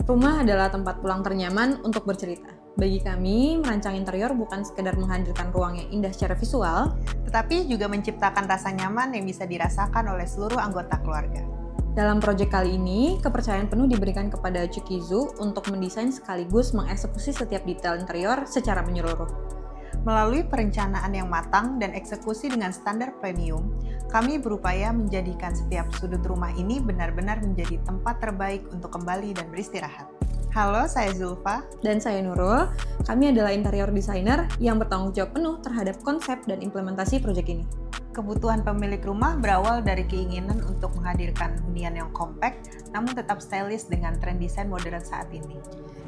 Rumah adalah tempat pulang ternyaman untuk bercerita. Bagi kami, merancang interior bukan sekedar menghadirkan ruang yang indah secara visual, tetapi juga menciptakan rasa nyaman yang bisa dirasakan oleh seluruh anggota keluarga. Dalam proyek kali ini, kepercayaan penuh diberikan kepada Chukizu untuk mendesain sekaligus mengeksekusi setiap detail interior secara menyeluruh. Melalui perencanaan yang matang dan eksekusi dengan standar premium, kami berupaya menjadikan setiap sudut rumah ini benar-benar menjadi tempat terbaik untuk kembali dan beristirahat. Halo, saya Zulfa. Dan saya Nurul, kami adalah interior designer yang bertanggung jawab penuh terhadap konsep dan implementasi proyek ini. Kebutuhan pemilik rumah berawal dari keinginan untuk menghadirkan hunian yang kompak, namun tetap stylish dengan tren desain modern saat ini.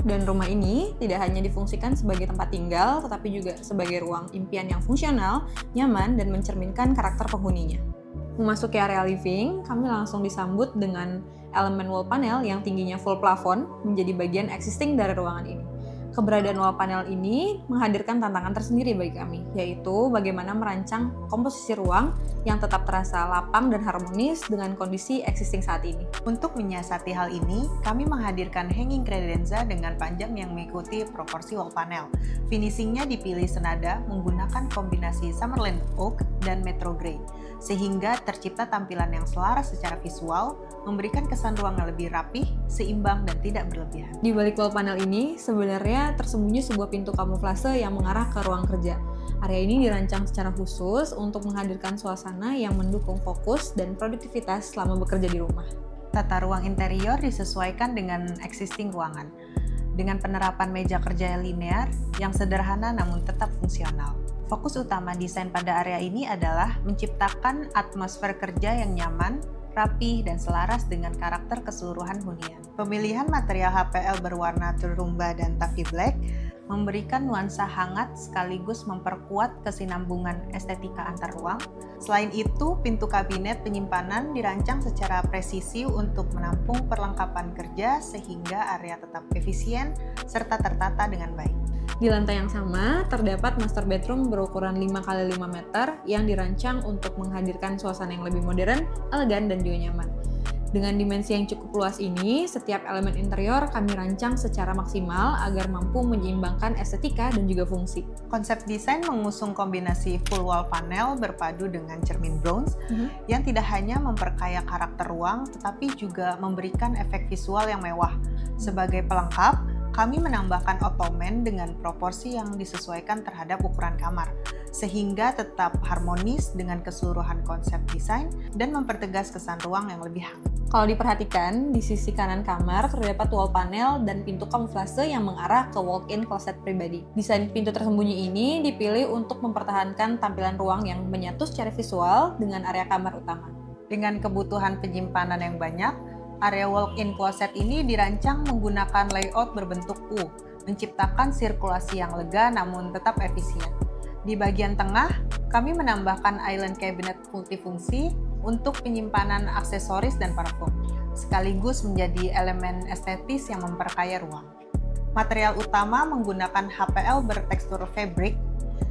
Dan rumah ini tidak hanya difungsikan sebagai tempat tinggal, tetapi juga sebagai ruang impian yang fungsional, nyaman, dan mencerminkan karakter penghuninya. Memasuki area living, kami langsung disambut dengan elemen wall panel yang tingginya full plafon menjadi bagian existing dari ruangan ini. Keberadaan wall panel ini menghadirkan tantangan tersendiri bagi kami, yaitu bagaimana merancang komposisi ruang yang tetap terasa lapang dan harmonis dengan kondisi existing saat ini. Untuk menyiasati hal ini, kami menghadirkan hanging credenza dengan panjang yang mengikuti proporsi wall panel. Finishingnya dipilih senada menggunakan kombinasi Summerland Oak dan Metro Grey, sehingga tercipta tampilan yang selaras secara visual, memberikan kesan ruang yang lebih rapih, seimbang, dan tidak berlebihan. Di balik wall panel ini, sebenarnya tersembunyi sebuah pintu kamuflase yang mengarah ke ruang kerja. Area ini dirancang secara khusus untuk menghadirkan suasana yang mendukung fokus dan produktivitas selama bekerja di rumah. Tata ruang interior disesuaikan dengan existing ruangan, dengan penerapan meja kerja linear yang sederhana namun tetap fungsional. Fokus utama desain pada area ini adalah menciptakan atmosfer kerja yang nyaman, rapih, dan selaras dengan karakter keseluruhan hunian. Pemilihan material HPL berwarna turumba dan taffy black memberikan nuansa hangat sekaligus memperkuat kesinambungan estetika antar ruang. Selain itu, pintu kabinet penyimpanan dirancang secara presisi untuk menampung perlengkapan kerja sehingga area tetap efisien serta tertata dengan baik. Di lantai yang sama, terdapat master bedroom berukuran 5x5 meter yang dirancang untuk menghadirkan suasana yang lebih modern, elegan, dan juga nyaman. Dengan dimensi yang cukup luas ini, setiap elemen interior kami rancang secara maksimal agar mampu menyeimbangkan estetika dan juga fungsi. Konsep desain mengusung kombinasi full wall panel berpadu dengan cermin bronze yang tidak hanya memperkaya karakter ruang, tetapi juga memberikan efek visual yang mewah. Sebagai pelengkap, kami menambahkan ottoman dengan proporsi yang disesuaikan terhadap ukuran kamar, sehingga tetap harmonis dengan keseluruhan konsep desain dan mempertegas kesan ruang yang lebih hangat. Kalau diperhatikan, di sisi kanan kamar terdapat wall panel dan pintu kamuflase yang mengarah ke walk-in closet pribadi. Desain pintu tersembunyi ini dipilih untuk mempertahankan tampilan ruang yang menyatu secara visual dengan area kamar utama. Dengan kebutuhan penyimpanan yang banyak, area walk-in closet ini dirancang menggunakan layout berbentuk U, menciptakan sirkulasi yang lega namun tetap efisien. Di bagian tengah, kami menambahkan island cabinet multifungsi untuk penyimpanan aksesoris dan parfum, sekaligus menjadi elemen estetis yang memperkaya ruang. Material utama menggunakan HPL bertekstur fabric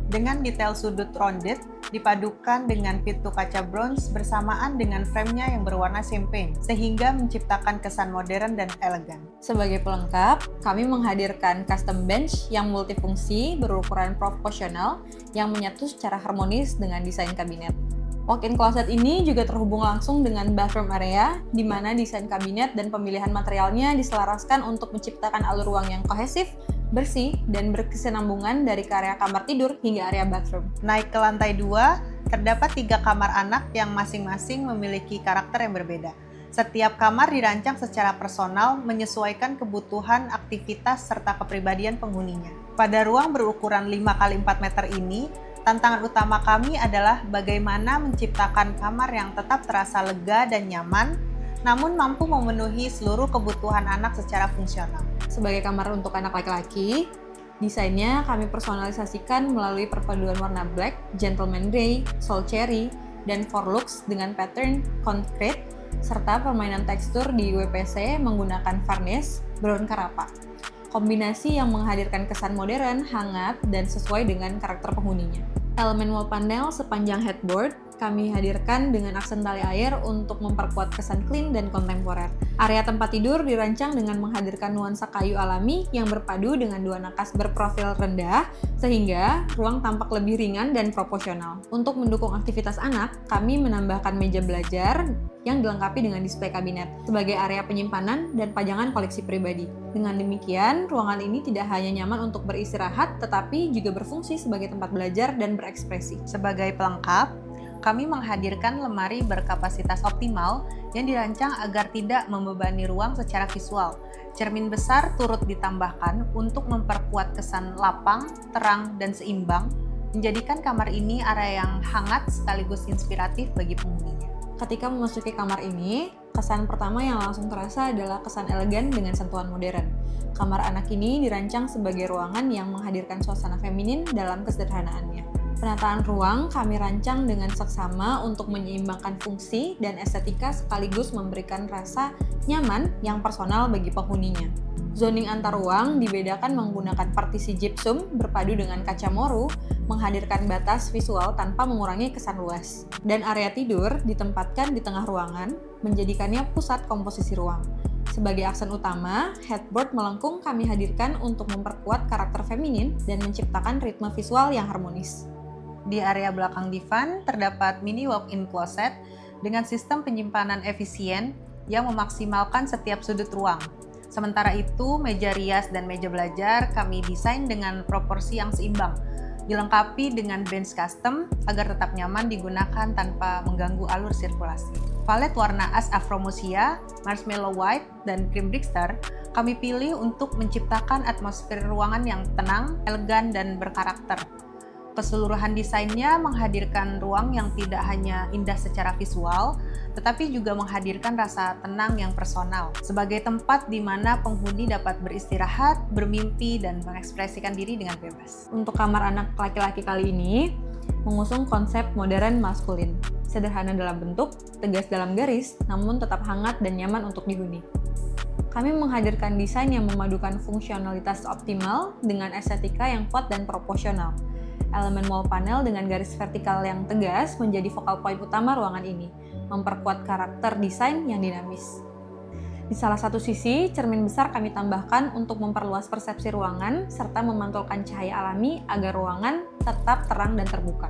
dengan detail sudut rounded dipadukan dengan pintu kaca bronze bersamaan dengan framenya yang berwarna champagne, sehingga menciptakan kesan modern dan elegan. Sebagai pelengkap, kami menghadirkan custom bench yang multifungsi berukuran proporsional yang menyatu secara harmonis dengan desain kabinet. Walk-in closet ini juga terhubung langsung dengan bathroom area, di mana desain kabinet dan pemilihan materialnya diselaraskan untuk menciptakan alur ruang yang kohesif, bersih, dan berkesinambungan dari area kamar tidur hingga area bathroom. Naik ke lantai 2, terdapat 3 kamar anak yang masing-masing memiliki karakter yang berbeda. Setiap kamar dirancang secara personal menyesuaikan kebutuhan, aktivitas, serta kepribadian penghuninya. Pada ruang berukuran 5x4 meter ini, tantangan utama kami adalah bagaimana menciptakan kamar yang tetap terasa lega dan nyaman, namun mampu memenuhi seluruh kebutuhan anak secara fungsional. Sebagai kamar untuk anak laki-laki, desainnya kami personalisasikan melalui perpaduan warna black, gentleman grey, soul cherry, dan forlux dengan pattern concrete, serta permainan tekstur di WPC menggunakan varnish brown karapa. Kombinasi yang menghadirkan kesan modern, hangat, dan sesuai dengan karakter penghuninya. Elemen wall panel sepanjang headboard kami hadirkan dengan aksen tali air untuk memperkuat kesan clean dan kontemporer. Area tempat tidur dirancang dengan menghadirkan nuansa kayu alami yang berpadu dengan dua nakas berprofil rendah, sehingga ruang tampak lebih ringan dan proporsional. Untuk mendukung aktivitas anak, kami menambahkan meja belajar yang dilengkapi dengan display kabinet sebagai area penyimpanan dan pajangan koleksi pribadi. Dengan demikian, ruangan ini tidak hanya nyaman untuk beristirahat, tetapi juga berfungsi sebagai tempat belajar dan berekspresi. Sebagai pelengkap, kami menghadirkan lemari berkapasitas optimal yang dirancang agar tidak membebani ruang secara visual. Cermin besar turut ditambahkan untuk memperkuat kesan lapang, terang, dan seimbang, menjadikan kamar ini area yang hangat sekaligus inspiratif bagi penghuninya. Ketika memasuki kamar ini, kesan pertama yang langsung terasa adalah kesan elegan dengan sentuhan modern. Kamar anak ini dirancang sebagai ruangan yang menghadirkan suasana feminin dalam kesederhanaannya. Penataan ruang kami rancang dengan seksama untuk menyeimbangkan fungsi dan estetika sekaligus memberikan rasa nyaman yang personal bagi penghuninya. Zoning antar ruang dibedakan menggunakan partisi gypsum berpadu dengan kaca moru, menghadirkan batas visual tanpa mengurangi kesan luas. Dan area tidur ditempatkan di tengah ruangan, menjadikannya pusat komposisi ruang. Sebagai aksen utama, headboard melengkung kami hadirkan untuk memperkuat karakter feminin dan menciptakan ritme visual yang harmonis. Di area belakang divan terdapat mini walk-in closet dengan sistem penyimpanan efisien yang memaksimalkan setiap sudut ruang. Sementara itu, meja rias dan meja belajar kami desain dengan proporsi yang seimbang, dilengkapi dengan bench custom agar tetap nyaman digunakan tanpa mengganggu alur sirkulasi. Palet warna as Afromusia, Marshmallow White, dan Cream Brickster kami pilih untuk menciptakan atmosfer ruangan yang tenang, elegan, dan berkarakter. Keseluruhan desainnya menghadirkan ruang yang tidak hanya indah secara visual, tetapi juga menghadirkan rasa tenang yang personal, sebagai tempat di mana penghuni dapat beristirahat, bermimpi, dan mengekspresikan diri dengan bebas. Untuk kamar anak laki-laki kali ini, mengusung konsep modern maskulin. Sederhana dalam bentuk, tegas dalam garis, namun tetap hangat dan nyaman untuk dihuni. Kami menghadirkan desain yang memadukan fungsionalitas optimal dengan estetika yang kuat dan proporsional. Elemen wall panel dengan garis vertikal yang tegas menjadi focal point utama ruangan ini, memperkuat karakter desain yang dinamis. Di salah satu sisi, cermin besar kami tambahkan untuk memperluas persepsi ruangan serta memantulkan cahaya alami agar ruangan tetap terang dan terbuka.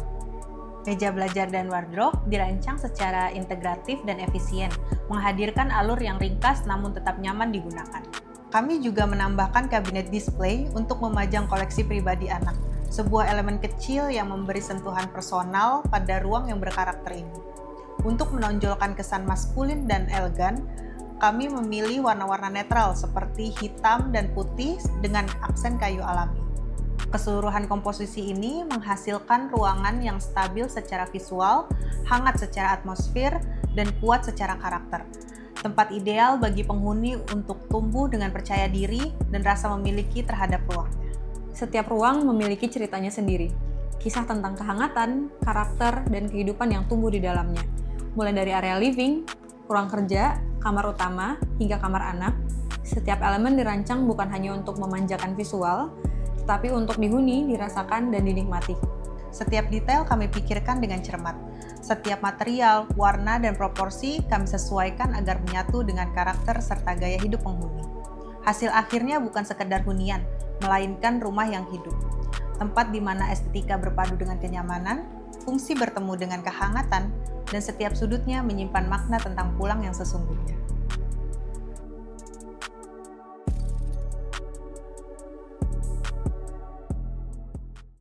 Meja belajar dan wardrobe dirancang secara integratif dan efisien, menghadirkan alur yang ringkas namun tetap nyaman digunakan. Kami juga menambahkan kabinet display untuk memajang koleksi pribadi anak, sebuah elemen kecil yang memberi sentuhan personal pada ruang yang berkarakter ini. Untuk menonjolkan kesan maskulin dan elegan, kami memilih warna-warna netral seperti hitam dan putih dengan aksen kayu alami. Keseluruhan komposisi ini menghasilkan ruangan yang stabil secara visual, hangat secara atmosfer, dan kuat secara karakter. Tempat ideal bagi penghuni untuk tumbuh dengan percaya diri dan rasa memiliki terhadap ruangnya. Setiap ruang memiliki ceritanya sendiri, kisah tentang kehangatan, karakter, dan kehidupan yang tumbuh di dalamnya. Mulai dari area living, ruang kerja, kamar utama, hingga kamar anak, setiap elemen dirancang bukan hanya untuk memanjakan visual, tetapi untuk dihuni, dirasakan, dan dinikmati. Setiap detail kami pikirkan dengan cermat. Setiap material, warna, dan proporsi kami sesuaikan agar menyatu dengan karakter serta gaya hidup penghuni. Hasil akhirnya bukan sekedar hunian, melainkan rumah yang hidup. Tempat di mana estetika berpadu dengan kenyamanan, fungsi bertemu dengan kehangatan, dan setiap sudutnya menyimpan makna tentang pulang yang sesungguhnya.